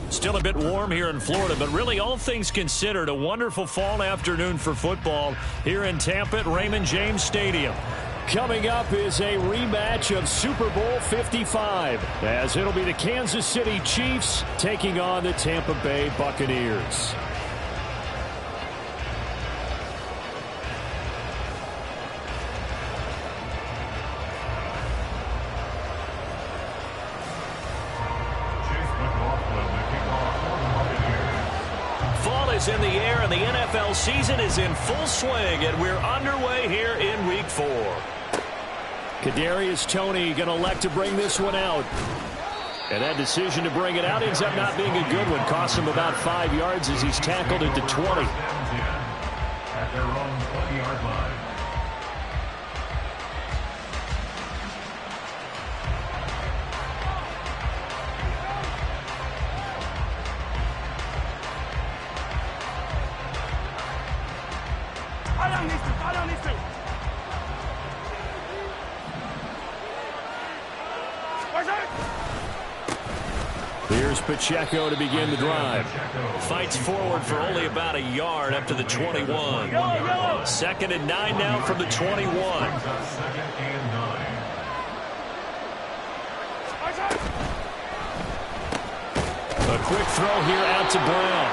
Still a bit warm here in Florida, but really all things considered, a wonderful fall afternoon for football here in Tampa at Raymond James Stadium. Coming up is a rematch of Super Bowl 55, as it'll be the Kansas City Chiefs taking on the Tampa Bay Buccaneers. In the air, and the NFL season is in full swing, and we're underway here in Week 4. Kadarius Toney going to elect to bring this one out. And that decision to bring it out ends up not being a good one. Costs him about 5 yards as he's tackled at the 20. At their own 20-yard line. Here's Pacheco to begin the drive. Fights forward for only about a yard up to the 21. 2nd and 9 now from the 21. A quick throw here out to Brown.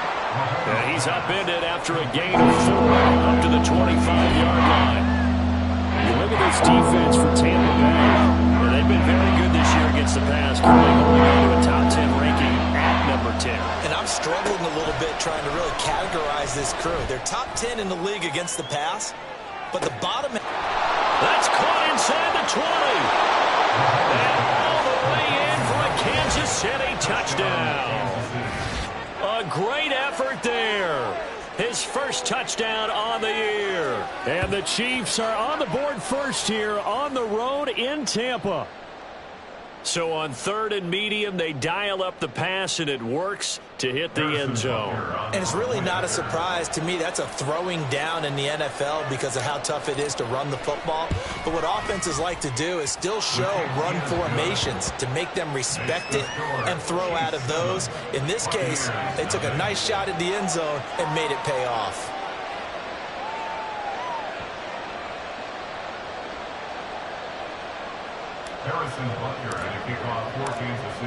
And he's upended after a gain of 4 up to the 25-yard line. You look at this defense for Tampa Bay. They've been very good this year against the pass, currently holding on to a top 10 ranking at number 10. And I'm struggling a little bit trying to really categorize this crew. They're top 10 in the league against the pass, but the bottom... That's caught inside the 20. And all the way in for a Kansas City touchdown. A great effort there. His first touchdown on the year. And the Chiefs are on the board first here on the road in Tampa. So on 3rd and medium, they dial up the pass, and it works to hit the end zone. And it's really not a surprise to me. That's a throwing down in the NFL because of how tough it is to run the football. But what offenses like to do is still show run formations to make them respect it and throw out of those. In this case, they took a nice shot at the end zone and made it pay off.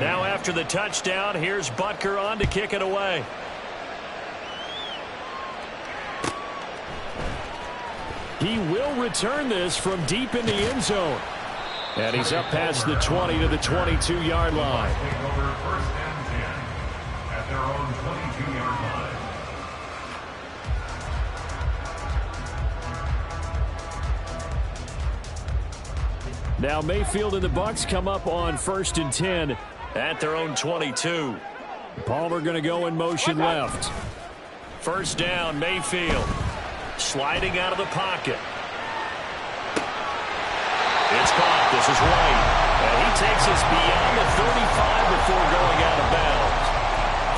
Now after the touchdown, here's Butker on to kick it away. He will return this from deep in the end zone. And he's up past the 20 to the 22-yard line. Take over 1st and 10 at their own 22-yard line. Now Mayfield and the Bucs come up on 1st and 10 at their own 22. Palmer going to go in motion left. 1st down, Mayfield. Sliding out of the pocket. It's caught. This is White. And he takes us beyond the 35 before going out of bounds.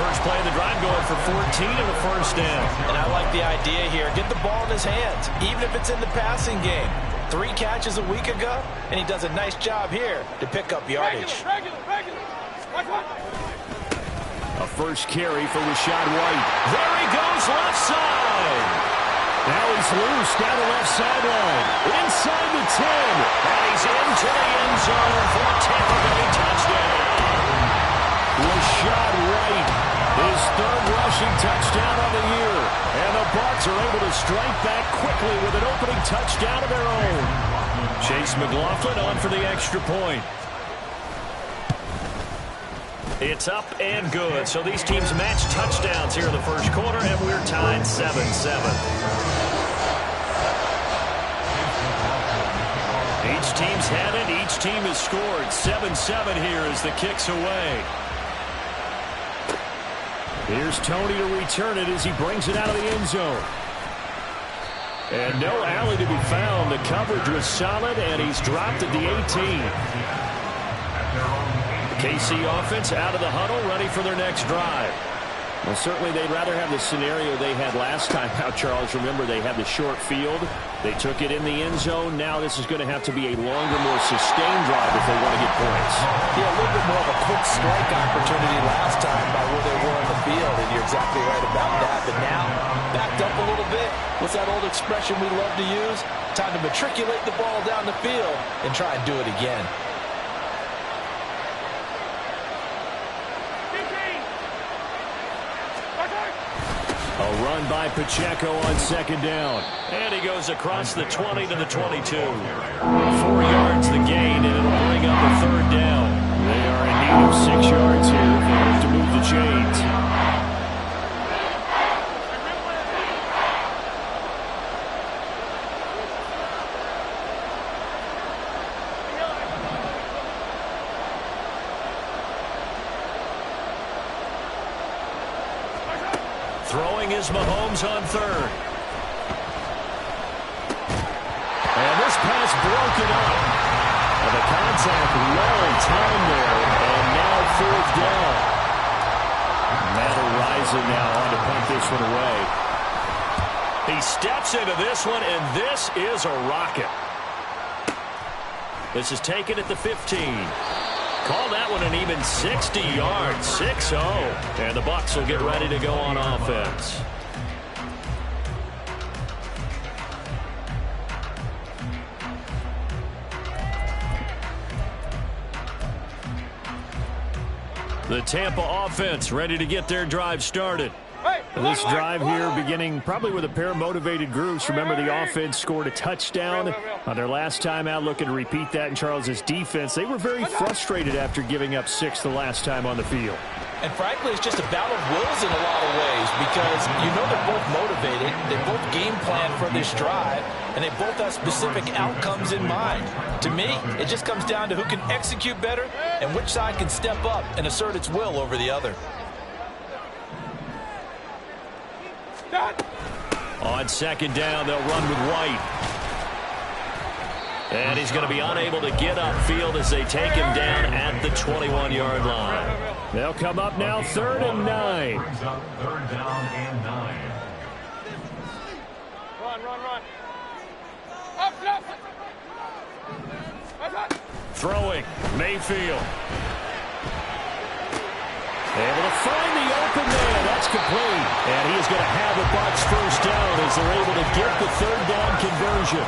First play of the drive going for 14 and a 1st down. And I like the idea here. Get the ball in his hands, even if it's in the passing game. 3 catches a week ago, and he does a nice job here to pick up yardage. A first carry for Rachaad White. There he goes, left side. Now he's loose down the left sideline. Inside the 10. And he's into the end zone for a Tampa Bay touchdown. Rachaad White, his 3rd rushing touchdown of the year. And the Bucs are able to strike back quickly with an opening touchdown of their own. Chase McLaughlin on for the extra point. It's up and good. So these teams match touchdowns here in the first quarter, and we're tied 7-7. Each team's had it. Each team has scored. 7-7 here as the kick's away. Here's Toney to return it as he brings it out of the end zone. And no alley to be found. The coverage was solid, and he's dropped at the 18. The KC offense out of the huddle, ready for their next drive. Well, certainly they'd rather have the scenario they had last time out, Charles. Remember, they had the short field. They took it in the end zone. Now this is going to have to be a longer, more sustained drive if they want to get points. Yeah, a little bit more of a quick strike opportunity last time by where they were in the field, and you're exactly right about that. But now, backed up a little bit. What's that old expression we love to use? Time to matriculate the ball down the field and try and do it again. A run by Pacheco on second down. And he goes across the 20 to the 22. 4 yards the gain, and it'll bring up a third down. They are in need of 6 yards here if they have to move the chains. Throwing is Mahomes on third. And this pass broken up. And the contact well in time there. And now fourth down. Matt Araiza now on to punt this one away. He steps into this one, and this is a rocket. This is taken at the 15. Call that one an even 60 yards, 6-0. And the Bucs will get ready to go on offense. The Tampa offense ready to get their drive started. This drive here beginning probably with a pair of motivated groups. Remember, the offense scored a touchdown on their last time out, looking to repeat that in Charles's defense. They were very frustrated after giving up 6 the last time on the field. And frankly, it's just a battle of wills in a lot of ways because you know they're both motivated, they both game plan for this drive, and they both have specific outcomes in mind. To me, it just comes down to who can execute better and which side can step up and assert its will over the other. On second down, they'll run with White. And he's going to be unable to get upfield as they take him down at the 21-yard line. They'll come up now, 3rd and 9. Third down and 9. Run. Up. Throwing, Mayfield. Able to find the open man. That's complete. And he is going to have the Bucs first down as they're able to get the 3rd down conversion.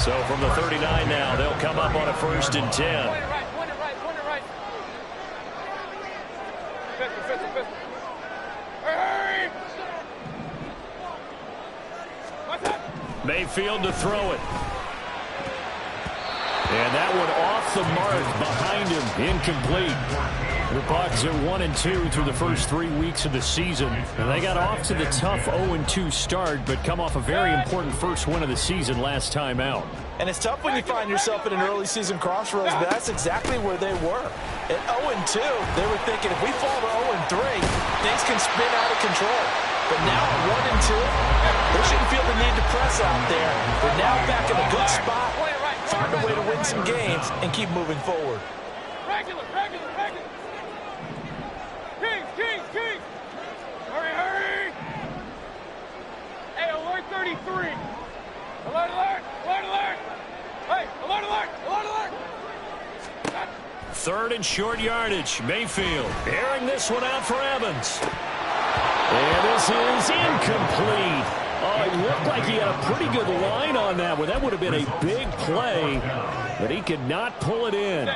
So from the 39 now, they'll come up on a 1st and 10. Point it right. Pistol. Hurry! What's that? Mayfield to throw it. And that one off the mark behind him, incomplete. The Bucs are 1-2 through the first 3 weeks of the season. And they got off to the tough 0-2 start, but come off a very important first win of the season last time out. And it's tough when you find yourself at an early season crossroads, but that's exactly where they were. At 0-2, they were thinking if we fall to 0-3, things can spin out of control. But now at 1-2, they shouldn't feel the need to press out there. They're now back in a good spot, find a way to win some games, and keep moving forward. Regular. King. Hurry. Hey, alert 33. Alert. Hey, alert. 3rd and short yardage. Mayfield airing this one out for Evans. And this is incomplete. Oh, it looked like he had a pretty good line on that one. That would have been a big play, but he could not pull it in.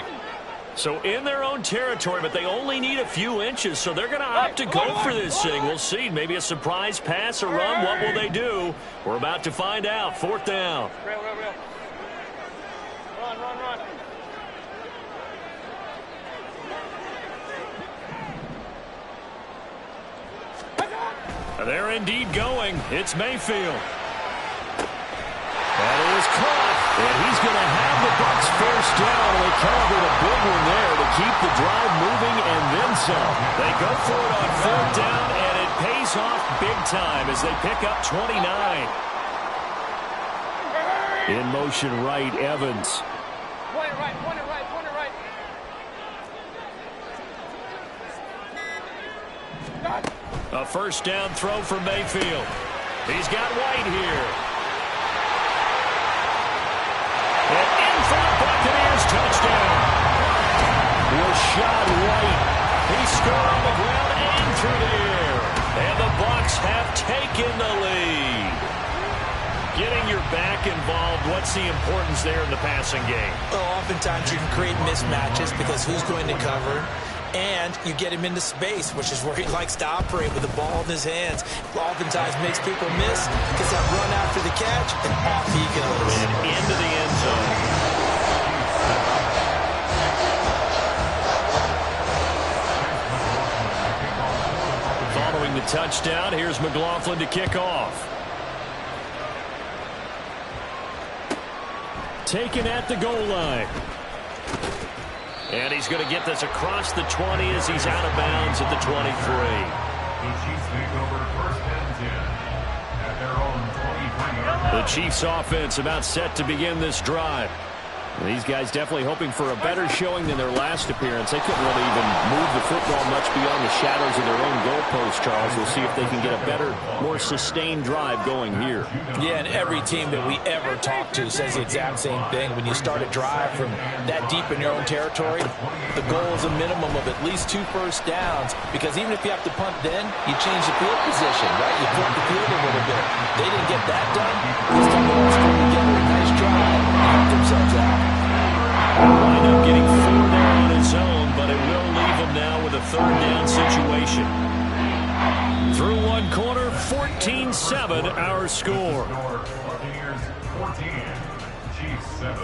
So in their own territory, but they only need a few inches, so they're going to opt to go for this thing. We'll see. Maybe a surprise pass or run. What will they do? We're about to find out. 4th down. Real. Run. They're indeed going. It's Mayfield. That is caught. And he's going to have the Bucs first down. They calibrate a big one there to keep the drive moving and then some. They go for it on 4th down, and it pays off big time as they pick up 29. In motion right, Evans. Point it right. A first down throw for Mayfield. He's got White here. And in for the Buccaneers touchdown. Rachaad White. He scored on the ground and through the air. And the Bucs have taken the lead. Getting your back involved, what's the importance there in the passing game? Well, oftentimes you can create mismatches because who's going to cover? And you get him into space, which is where he likes to operate with the ball in his hands. Oftentimes makes people miss, gets that run after the catch, and off he goes. And into the end zone. Following the touchdown, here's McLaughlin to kick off. Taken at the goal line. And he's going to get this across the 20 as he's out of bounds at the 23. The Chiefs take over first and 10 at their own 23-yard line. The Chiefs offense about set to begin this drive. And these guys definitely hoping for a better showing than their last appearance. They couldn't really even move the football much beyond the shadows of their own goalpost, Charles. We'll see if they can get a better, more sustained drive going here. Yeah, and every team that we ever talk to says the exact same thing. When you start a drive from that deep in your own territory, the goal is a minimum of at least 2 first downs, because even if you have to punt then, you change the field position, right? You flip the field a little bit. They didn't get that done. This time they all screwed together a nice drive and helped themselves out. Wind up getting 4 there on his own, but it will leave him now with a third down situation. Through one quarter, 14-7 our score. Buccaneers 14, Chiefs 7.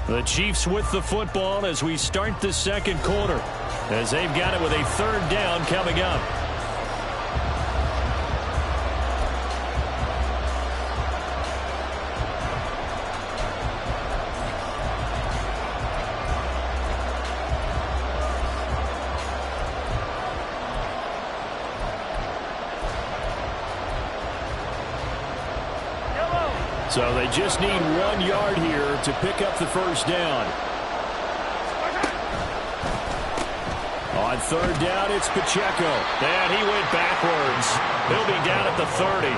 The Chiefs with the football as we start the second quarter, as they've got it with a third down coming up. So they just need 1 yard here to pick up the first down. On third down, it's Pacheco. And he went backwards. He'll be down at the 30.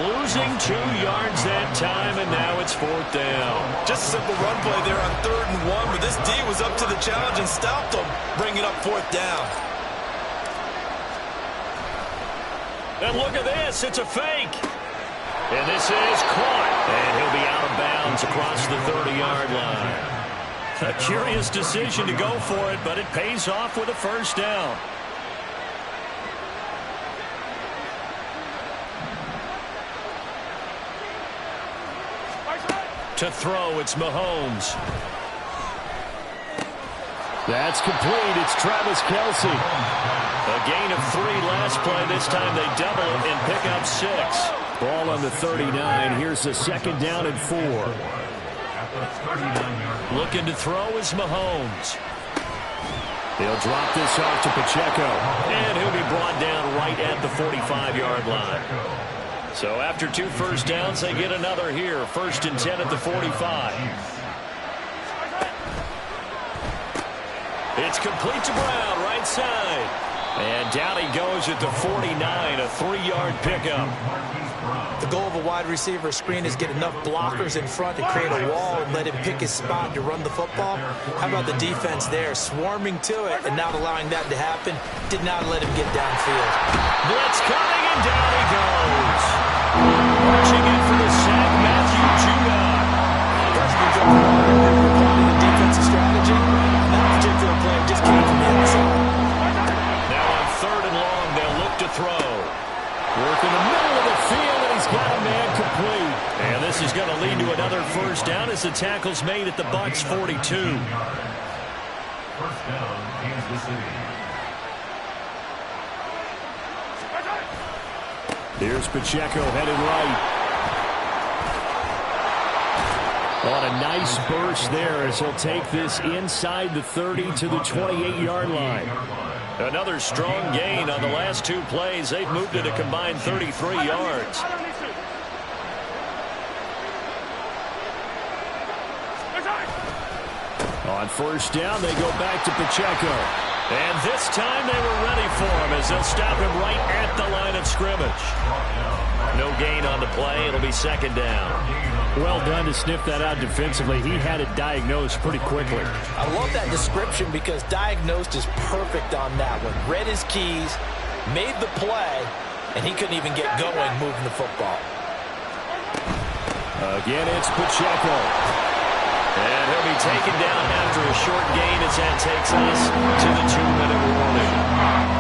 Losing 2 yards that time, and now it's fourth down. Just a simple run play there on 3rd and 1, but this D was up to the challenge and stopped them, bringing up fourth down. And look at this. It's a fake. And this is caught. And he'll be out of bounds across the 30-yard line. A curious decision to go for it, but it pays off with a first down. To throw, it's Mahomes. That's complete. It's Travis Kelce. A gain of 3 last play. This time they double it and pick up 6. Ball on the 39. Here's the second down and 4. Looking to throw is Mahomes. He'll drop this off to Pacheco. And he'll be brought down right at the 45-yard line. So after 2 first downs, they get another here. First and 10 at the 45. It's complete to Brown, right side. And down he goes at the 49, a 3-yard pickup. The goal of a wide receiver screen is get enough blockers in front to create a wall and let him pick his spot to run the football. How about the defense there, swarming to it and not allowing that to happen? Did not let him get downfield. Blitz coming, and down he goes. Marching in for the sack, Matthew Judon. Guys have been going hard and applying the defensive strategy. That particular play just came from the inside. Now on 3rd and long, they'll look to throw. Work in the middle of the field, and he's got a man complete. And this is going to lead to another first down as the tackle's made at the Bucs 42. First down, Kansas City. Here's Pacheco headed right. On a nice burst there as he'll take this inside the 30 to the 28-yard line. Another strong gain on the last 2 plays. They've moved it a combined 33 yards. On On first down, they go back to Pacheco. And this time they were ready for him as they'll stop him right at the line of scrimmage. No gain on the play. It'll be second down. Well done to sniff that out defensively. He had it diagnosed pretty quickly. I love that description because diagnosed is perfect on that one. Read his keys, made the play, and he couldn't even get going moving the football. Again, it's Pacheco. And he'll be taken down after a short gain as that takes us to the 2-minute warning.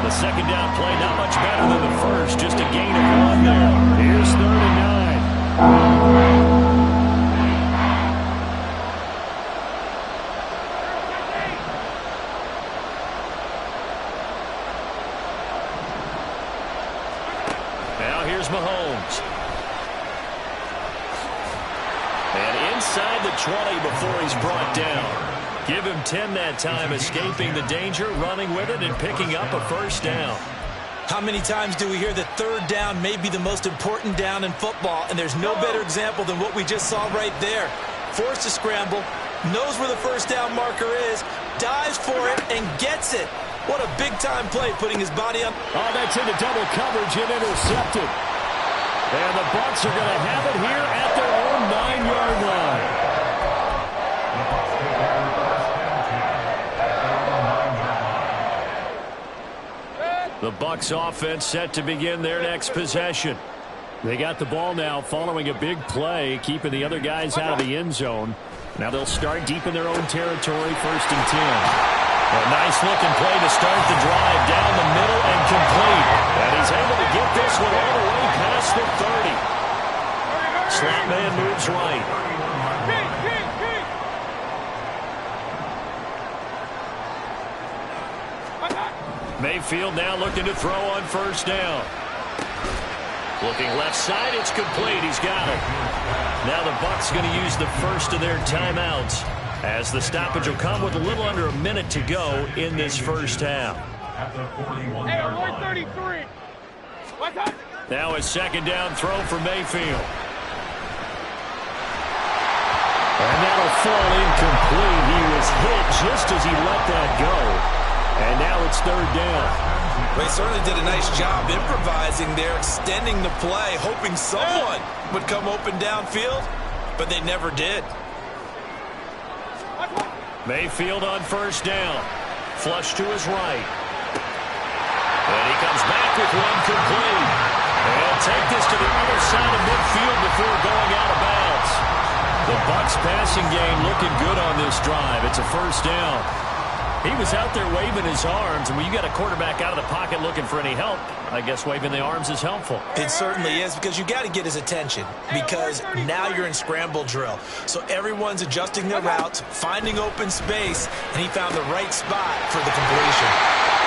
The second down play not much better than the first, just a gain of 1 there. Here's 3rd and 9. Now here's Mahomes. And inside the 20 before he's brought down. Give him 10 that time, escaping the danger, running with it, and picking up a first down. How many times do we hear that third down may be the most important down in football, and there's no better example than what we just saw right there. Forced to scramble, knows where the first down marker is, dives for it, and gets it. What a big-time play, putting his body on. Oh, that's into double coverage and intercepted. And the Bucs are going to have it here at their own 9-yard line. The Bucs offense set to begin their next possession. They got the ball now following a big play, keeping the other guys out of the end zone. Now they'll start deep in their own territory, 1st and 10. A nice-looking play to start the drive down the middle and complete. And he's able to get this one all the way past the 30. Slot man moves right. Mayfield now looking to throw on first down. Looking left side, it's complete. He's got it. Now the Bucs going to use the first of their timeouts, as the stoppage will come with a little under a minute to go in this first half. Hey, alert 33. What's up? Now a second down throw for Mayfield. And that'll fall incomplete. He was hit just as he let that go. And now it's 3rd down. They certainly did a nice job improvising there, extending the play, hoping someone would come open downfield, but they never did. Mayfield on first down. Flush to his right. And he comes back with one complete. And he'll take this to the other side of midfield before going out of bounds. The Bucs passing game looking good on this drive. It's a first down. He was out there waving his arms, and when you got a quarterback out of the pocket looking for any help, I guess waving the arms is helpful. It certainly is, because you got to get his attention, because now you're in scramble drill. So everyone's adjusting their routes, finding open space, and he found the right spot for the completion.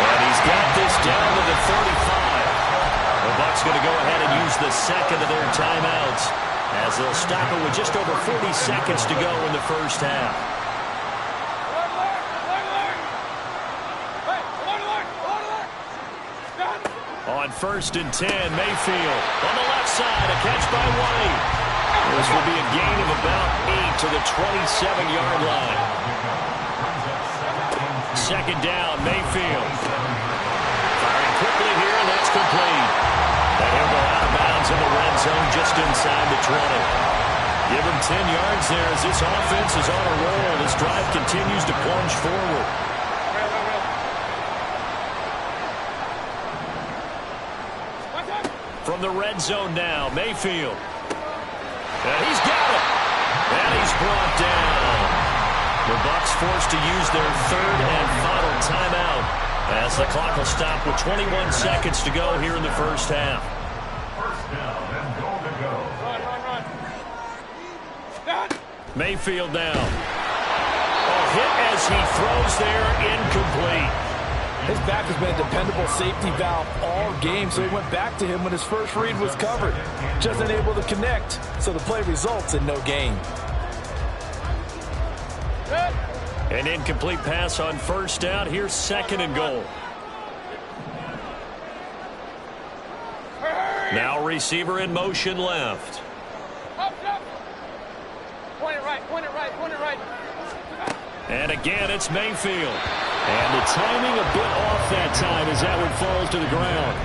And he's got this down to the 35. The Bucs going to go ahead and use the second of their timeouts, as they'll stop it with just over 40 seconds to go in the first half. On 1st and 10, Mayfield on the left side, a catch by White. This will be a gain of about 8 to the 27-yard line. Second down, Mayfield. Firing quickly here, and that's complete. And he'll go out of bounds in the red zone just inside the 20. Give him 10 yards there as this offense is on a roll. This drive continues to plunge forward. From the red zone now, Mayfield. And he's got it. And he's brought down. The Bucs forced to use their 3rd and final timeout, as the clock will stop with 21 seconds to go here in the first half. First down and goal to go. Run. Mayfield down. A hit as he throws there, incomplete. His back has been a dependable safety valve all game, so he went back to him when his first read was covered. Just unable to connect, so the play results in no gain. An incomplete pass on first down. Here's 2nd and goal. Now receiver in motion left. Up. Point it right, point it right, point it right. And again, it's Mayfield. And the timing a bit off that time as that one falls to the ground.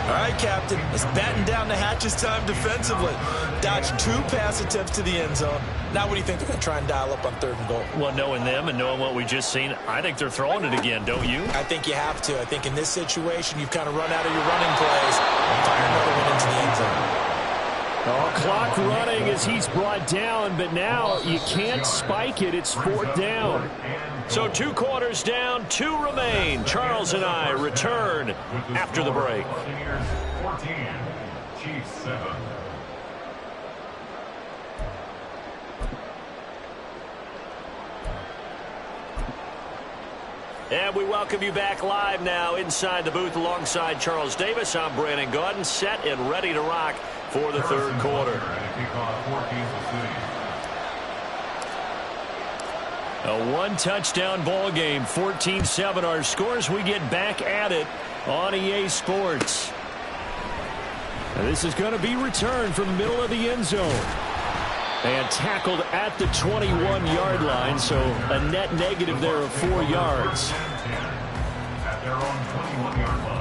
All right, Captain, it's batten down the hatches time defensively. Dodged 2 pass attempts to the end zone. Now what do you think they're going to try and dial up on 3rd and goal? Well, knowing them and knowing what we just seen, I think they're throwing it again, don't you? I think you have to. I think in this situation, you've kind of run out of your running plays. Fire another one into the end zone. Oh, clock running as he's brought down, but now you can't spike it. It's 4th down. So 2 quarters down, 2 remain. Charles and I return after the break. 14, Chiefs 7. And we welcome you back live now inside the booth alongside Charles Davis. I'm Brandon Gaudin, set and ready to rock for the 3rd quarter. A 1-touchdown ball game, 14-7 our scores. We get back at it on EA Sports. And this is going to be returned from the middle of the end zone. And tackled at the 21-yard line, so a net negative there of 4 yards. At their own 21-yard line.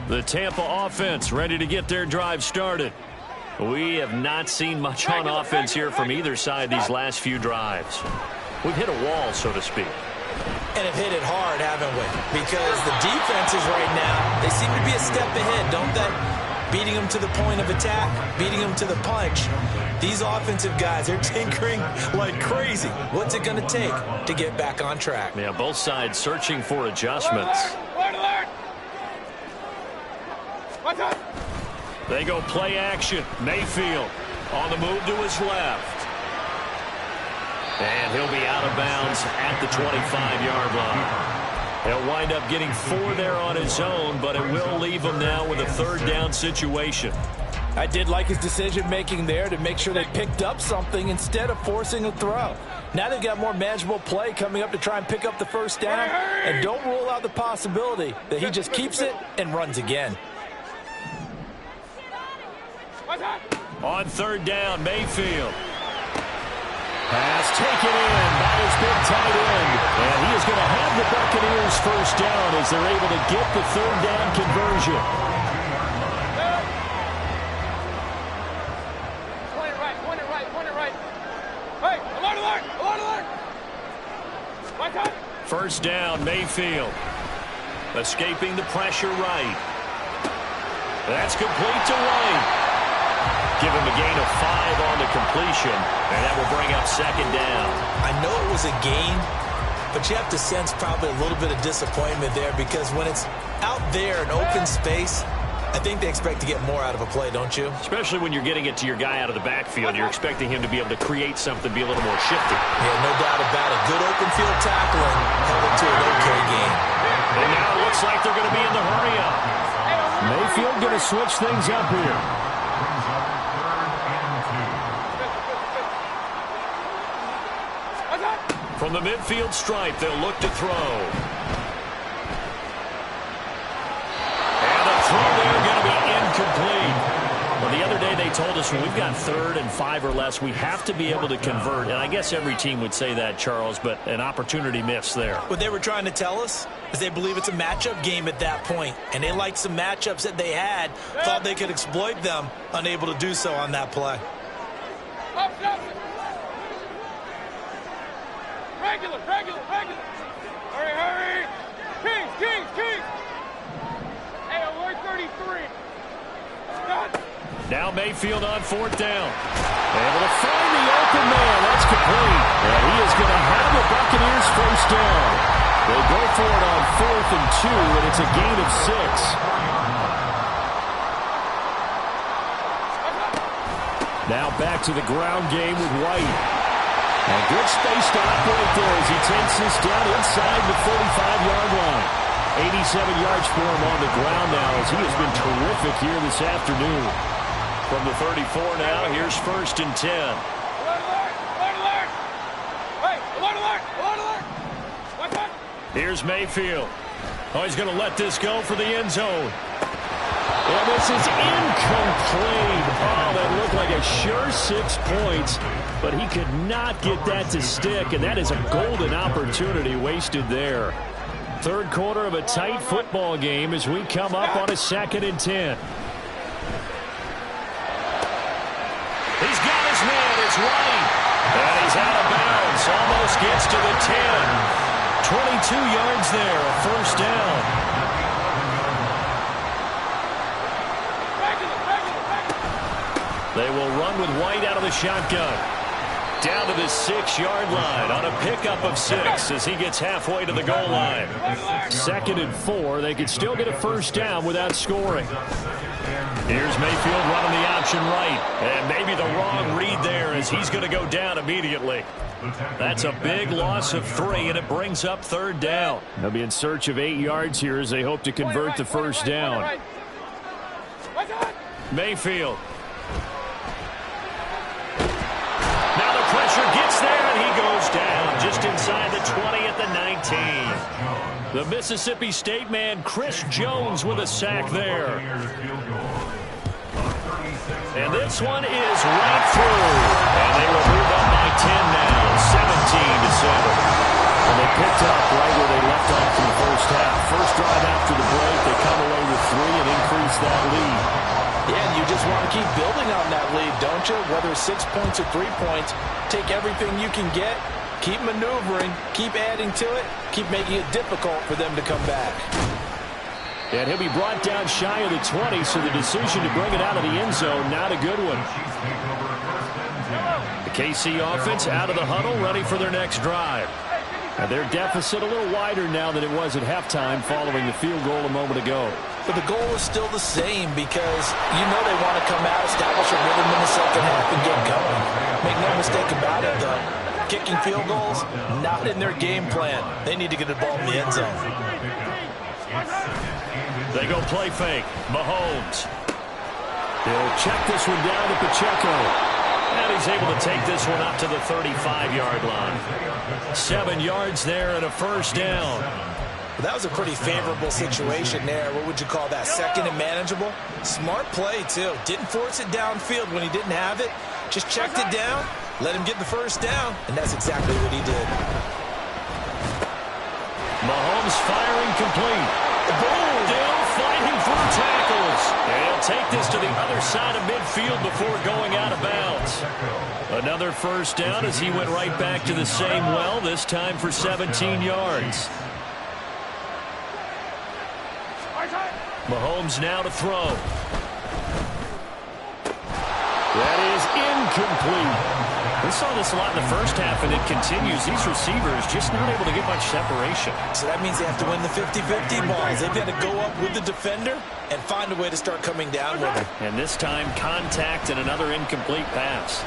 The Tampa offense ready to get their drive started. We have not seen much on offense here from either side these last few drives. We've hit a wall, so to speak. And have hit it hard, haven't we? Because the defenses right now, they seem to be a step ahead, don't they? Beating them to the point of attack, beating them to the punch. These offensive guys, they're tinkering like crazy. What's it going to take to get back on track? Yeah, both sides searching for adjustments. They go play action. Mayfield on the move to his left. And he'll be out of bounds at the 25-yard line. He'll wind up getting 4 there on his own, but it will leave him now with a 3rd down situation. I did like his decision-making there to make sure they picked up something instead of forcing a throw. Now they've got more manageable play coming up to try and pick up the 1st down. And don't rule out the possibility that he just keeps it and runs again. On 3rd down, Mayfield. Pass taken in by his big tight end. And he is going to have the Buccaneers 1st down as they're able to get the 3rd down conversion. Point it right. Hey, alert. 1st down, Mayfield. Escaping the pressure right. That's complete to White. Give him a gain of 5 on the completion, and that will bring up 2nd down. I know it was a gain, but you have to sense probably a little bit of disappointment there because when it's out there in open space, I think they expect to get more out of a play, don't you? Especially when you're getting it to your guy out of the backfield. You're expecting him to be able to create something, be a little more shifty. Yeah, no doubt about it. Good open field tackling held it to an okay game. And now it looks like they're going to be in the hurry-up. Mayfield going to switch things up here. From the midfield stripe, they'll look to throw. And the throw there going to be incomplete. Well, the other day they told us when we've got 3rd and 5 or less, we have to be able to convert. And I guess every team would say that, Charles, but an opportunity missed there. What they were trying to tell us is they believe it's a matchup game at that point. And they liked some matchups that they had, thought they could exploit them, unable to do so on that play. Regular. Hurry. Kings. Hey, alert 33. Now Mayfield on 4th down. Able to find the open man. That's complete. And he is going to have the Buccaneers 1st down. They go for it on 4th and 2, and it's a gain of 6. Now back to the ground game with White. And good space to operate there as he takes this down inside the 45-yard line. 87 yards for him on the ground now as he has been terrific here this afternoon. From the 34 now, here's 1st and 10. Alert! Hey, alert! Here's Mayfield. Oh, he's going to let this go for the end zone. And this is incomplete. Oh, that looked like a sure 6 points, but he could not get that to stick, and that is a golden opportunity wasted there. Third quarter of a tight football game as we come up on a 2nd and 10. He's got his man. It's White. And he's out of bounds. Almost gets to the 10. 22 yards there, a first down. They will run with White out of the shotgun. Down to the 6-yard line on a pickup of 6 as he gets halfway to the goal line. 2nd and 4. They could still get a first down without scoring. Here's Mayfield running the option right. And maybe the wrong read there as he's going to go down immediately. That's a big loss of 3, and it brings up 3rd down. They'll be in search of 8 yards here as they hope to convert the first down. Mayfield. Now the pressure gets there, and he goes down just inside the 20 at the 19. The Mississippi State man, Chris Jones, with a sack there. And this one is right through. And they will move up by 10 now, 17-7. And they picked up right where they left off in the first half. First drive after the break, they come away with 3 and increase that lead. Yeah, and you just want to keep building on that lead, don't you? Whether it's 6 points or 3 points, take everything you can get, keep maneuvering, keep adding to it, keep making it difficult for them to come back. And he'll be brought down shy of the 20, so the decision to bring it out of the end zone, not a good one. The KC offense out of the huddle, ready for their next drive. And their deficit a little wider now than it was at halftime following the field goal a moment ago. But the goal is still the same because you know they want to come out, establish a rhythm in the second half, and get going. Make no mistake about it, though. Kicking field goals, not in their game plan. They need to get the ball in the end zone. They go play fake. Mahomes. He'll check this one down to Pacheco. And he's able to take this one up to the 35-yard line. 7 yards there and a first down. Well, that was a pretty favorable situation there. What would you call that? 2nd and manageable? Smart play, too. Didn't force it downfield when he didn't have it. Just checked it down, let him get the first down, and that's exactly what he did. Mahomes firing complete. Still fighting for tackles. And he'll take this to the other side of midfield before going out of bounds. Another first down as he went right back to the same well, this time for 17 yards. Mahomes now to throw. That is incomplete. We saw this a lot in the first half, and it continues. These receivers just not able to get much separation. So that means they have to win the 50-50 balls. They've got to go up with the defender and find a way to start coming down with him. And this time, contact and another incomplete pass.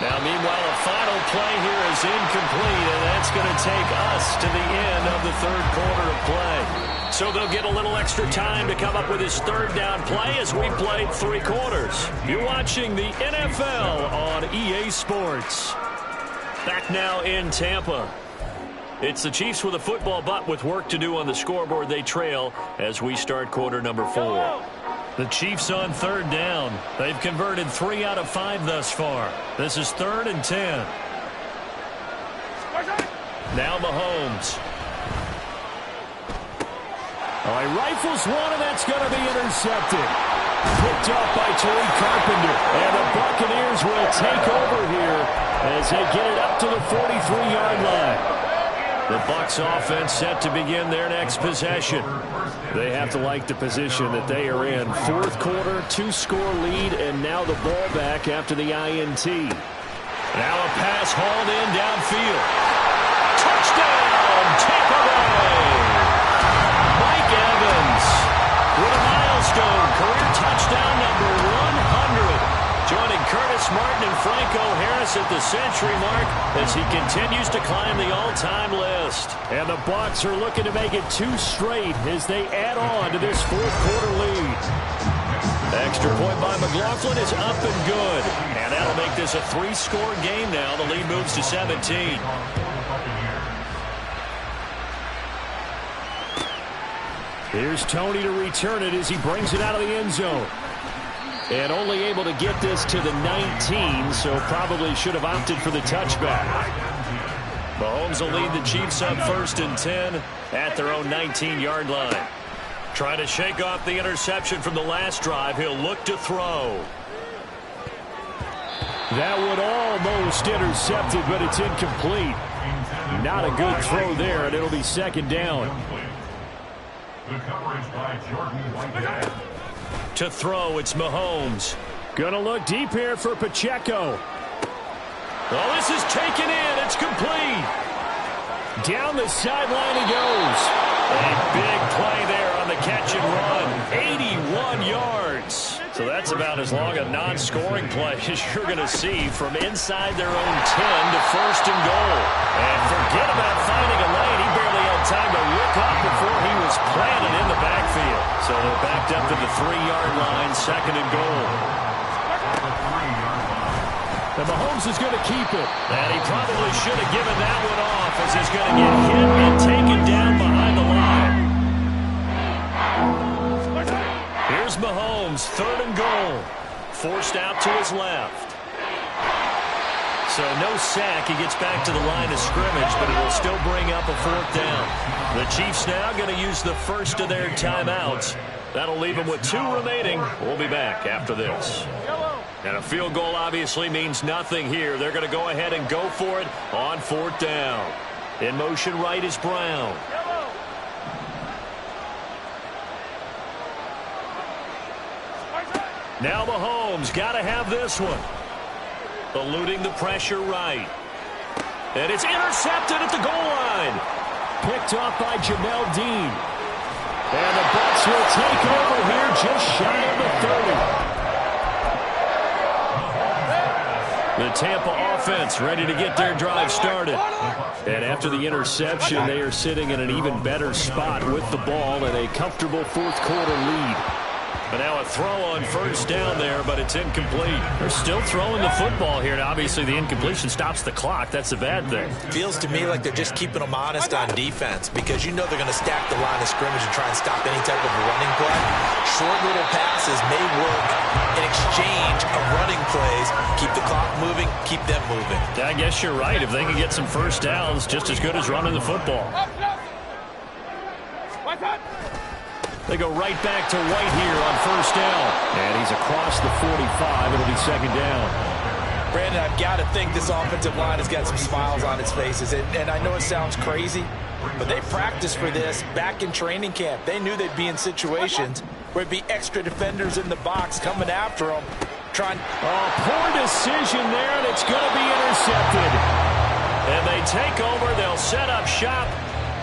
Now, meanwhile, a final play here is incomplete, and that's going to take us to the end of the third quarter of play. So they'll get a little extra time to come up with his third down play as we played 3 quarters. You're watching the NFL on EA Sports. Back now in Tampa. It's the Chiefs with a football, but with work to do on the scoreboard. They trail as we start quarter number 4. The Chiefs on third down. They've converted 3 out of 5 thus far. This is 3rd and 10. Now Mahomes. Oh, he rifles one, and that's going to be intercepted. Picked up by Tariq Carpenter. And the Buccaneers will take over here as they get it up to the 43-yard line. The Bucs offense set to begin their next possession. They have to like the position that they are in. Fourth quarter, 2-score lead, and now the ball back after the INT. Now a pass hauled in downfield. Touchdown, Tampa Bay! Mike Evans with a milestone career touchdown number 100. Joining Curtis Martin and Franco Harris at the century mark as he continues to climb the all-time list. And the Bucs are looking to make it 2 straight as they add on to this fourth quarter lead. Extra point by McLaughlin is up and good. And that'll make this a 3-score game now. The lead moves to 17. Here's Tony to return it as he brings it out of the end zone. And only able to get this to the 19, so probably should have opted for the touchback. Mahomes will lead the Chiefs up 1st and 10 at their own 19-yard line. Trying to shake off the interception from the last drive. He'll look to throw. That would almost intercept it, but it's incomplete. Not a good throw there, and it'll be 2nd down. The coverage by Jordan Whitehead. To throw, it's Mahomes. Gonna look deep here for Pacheco. Oh, this is taken in. It's complete. Down the sideline he goes. A big play there on the catch and run. 81 yards. So that's about as long a non-scoring play as you're going to see from inside their own 10 to 1st and goal. And forget about finding a lane. He barely had time to look up before he was planted in the backfield. So they're backed up to the 3-yard line, 2nd and goal. And Mahomes is going to keep it. And he probably should have given that one off as he's going to get hit and taken down behind the line. Here's Mahomes, 3rd and goal. Forced out to his left. So no sack. He gets back to the line of scrimmage, but it will still bring up a 4th down. The Chiefs now going to use the first of their timeouts. That'll leave them with 2 remaining. We'll be back after this. And a field goal obviously means nothing here. They're going to go ahead and go for it on 4th down. In motion right is Brown. Now Mahomes got to have this one. Eluding the pressure right. And it's intercepted at the goal line. Picked off by Jamel Dean. And the Bucs will take over here just shy of the 30. The Tampa offense ready to get their drive started. And after the interception, they are sitting in an even better spot with the ball and a comfortable 4th quarter lead. But now a throw on 1st down there, but it's incomplete. They're still throwing the football here, and obviously the incompletion stops the clock. That's a bad thing. Feels to me like they're just keeping them honest on defense because you know they're going to stack the line of scrimmage and try and stop any type of running play. Short little passes may work in exchange of running plays. Keep the clock moving, keep them moving. I guess you're right. If they can get some 1st downs, just as good as running the football. They go right back to White here on 1st down. And he's across the 45. It'll be 2nd down. Brandon, I've got to think this offensive line has got some smiles on its faces. And I know it sounds crazy, but they practiced for this back in training camp. They knew they'd be in situations where it'd be extra defenders in the box coming after them. Poor decision there, and it's going to be intercepted. And they take over. They'll set up shop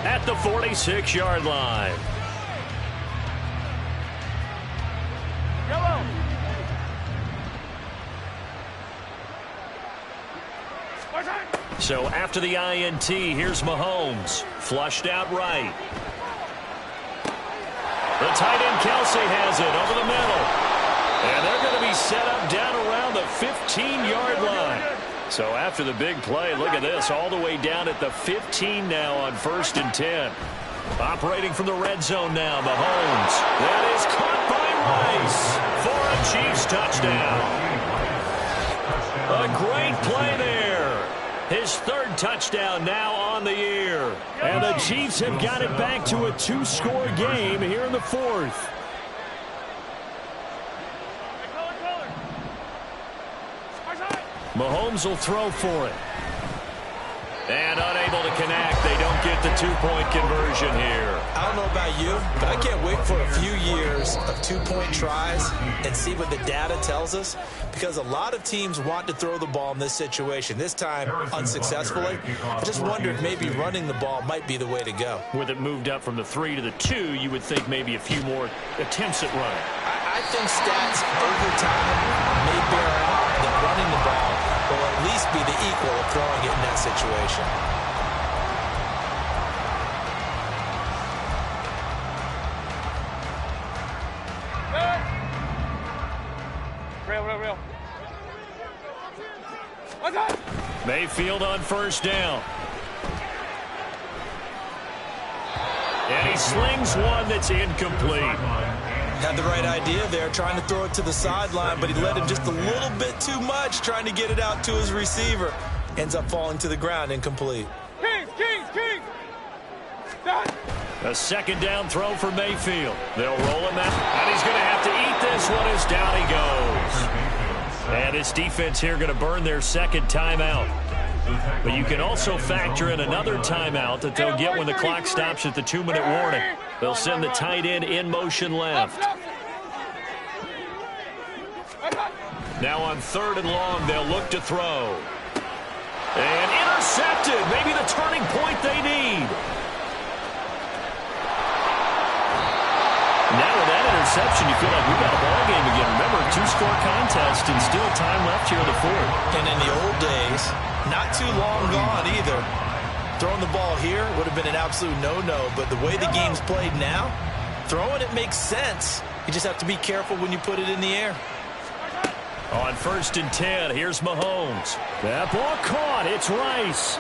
at the 46-yard line. So after the INT, here's Mahomes. Flushed out right. The tight end Kelsey has it over the middle. And they're going to be set up down around the 15-yard line. So after the big play, look at this, all the way down at the 15 now on 1st and 10. Operating from the red zone now, Mahomes. That is caught by Rice for a Chiefs touchdown. A great play there. His 3rd touchdown now on the year. And the Chiefs have got it back to a 2-score game here in the 4th. Mahomes will throw for it. And unable to connect. They don't get the 2-point conversion here. I don't know about you, but I can't wait for a few years of 2-point tries and see what the data tells us, because a lot of teams want to throw the ball in this situation, this time unsuccessfully. I just wonder if maybe running the ball might be the way to go. With it moved up from the 3 to the 2, you would think maybe a few more attempts at running. I think stats over time may bear out that running the ball will at least be the equal of throwing it in that situation. Real. Mayfield on 1st down. And he slings one that's incomplete. Had the right idea there, trying to throw it to the sideline, but he let him just a little bit too much, trying to get it out to his receiver. Ends up falling to the ground, incomplete. Kings! Done. A second down throw for Mayfield. They'll roll him out, and he's going to have to eat this one as down he goes. And his defense here going to burn their second timeout. But you can also factor in another timeout that they'll get when the clock stops at the 2-minute warning. They'll send the tight end in motion left. Now on 3rd and long, they'll look to throw. And intercepted. Maybe the turning point they need. Now with that interception, you feel like we've got a ball game again. Remember, 2-score contest and still time left here in the 4th. And in the old days, not too long gone either, throwing the ball here would have been an absolute no-no. But the way the game's played now, throwing it makes sense. You just have to be careful when you put it in the air. On 1st and 10, here's Mahomes. That ball caught. It's Rice.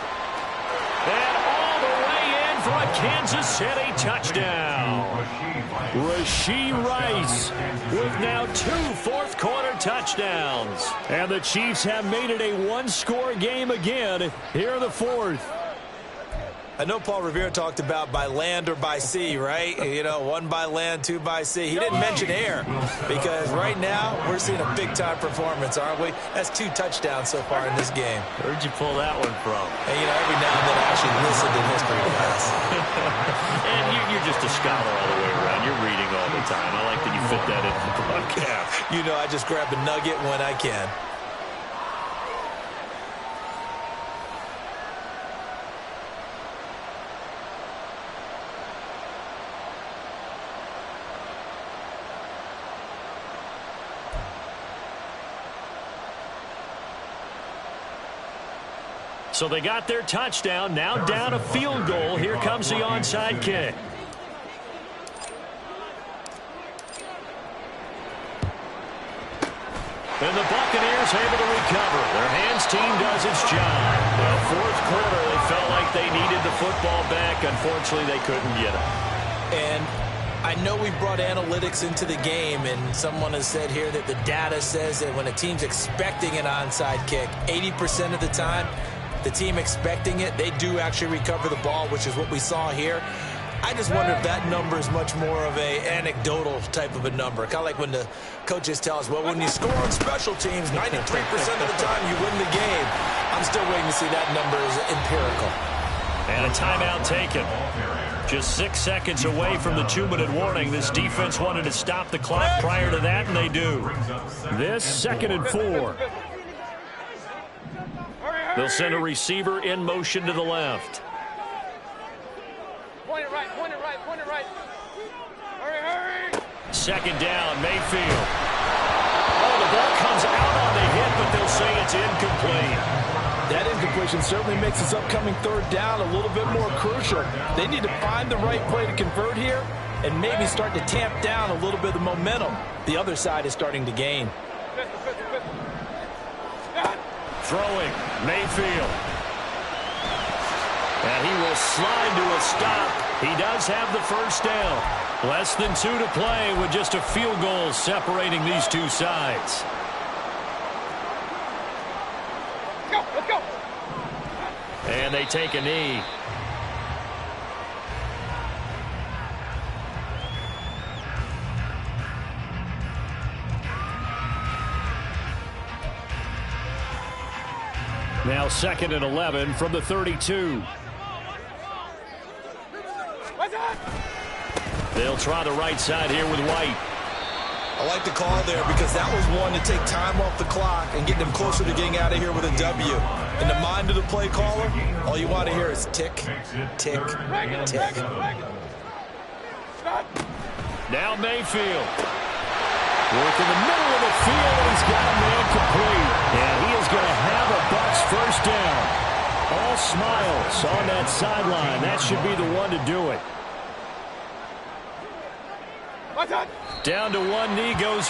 And all the way in for a Kansas City touchdown. Rashee Rice with now 2 fourth-quarter touchdowns. And the Chiefs have made it a 1-score game again here in the 4th. I know Paul Revere talked about by land or by sea, right? You know, 1 by land, 2 by sea. He didn't mention air because right now we're seeing a big-time performance, aren't we? That's 2 touchdowns so far in this game. Where'd you pull that one from? And, you know, every now and then I actually listened in history class. And you're just a scholar all the way around. You're reading all the time. I like that you fit that in the broadcast. You know, I just grab a nugget when I can. So they got their touchdown, now down a field goal. Here comes the onside kick. And the Buccaneers able to recover. Their hands team does its job. The 4th quarter, they felt like they needed the football back. Unfortunately, they couldn't get it. And I know we brought analytics into the game, and someone has said here that the data says that when a team's expecting an onside kick, 80% of the time, the team expecting it, they do actually recover the ball, which is what we saw here. I just wonder if that number is much more of a anecdotal type of a number. Kind of like when the coaches tell us, well, when you score on special teams, 93% of the time you win the game. I'm still waiting to see that number is empirical. And a timeout taken. Just 6 seconds away from the 2-minute warning. This defense wanted to stop the clock prior to that, and they do. This 2nd and 4. They'll send a receiver in motion to the left. Point it right. Hurry. 2nd down, Mayfield. Oh, the ball comes out on the hit, but they'll say it's incomplete. That incompletion certainly makes this upcoming 3rd down a little bit more crucial. They need to find the right play to convert here and maybe start to tamp down a little bit of the momentum the other side is starting to gain. Throwing, Mayfield. And he will slide to a stop. He does have the 1st down. Less than 2 to play with just a field goal separating these two sides. Let's go. And they take a knee. Now 2nd and 11 from the 32. They'll try the right side here with White. I like the call there because that was one to take time off the clock and get them closer to getting out of here with a W. In the mind of the play caller, all you want to hear is tick, tick, tick. Now Mayfield. Work in the middle of the field, and he's got a man complete. And he is going to have a Bucs 1st down. All smiles on that sideline. That should be the one to do it. Down to one knee goes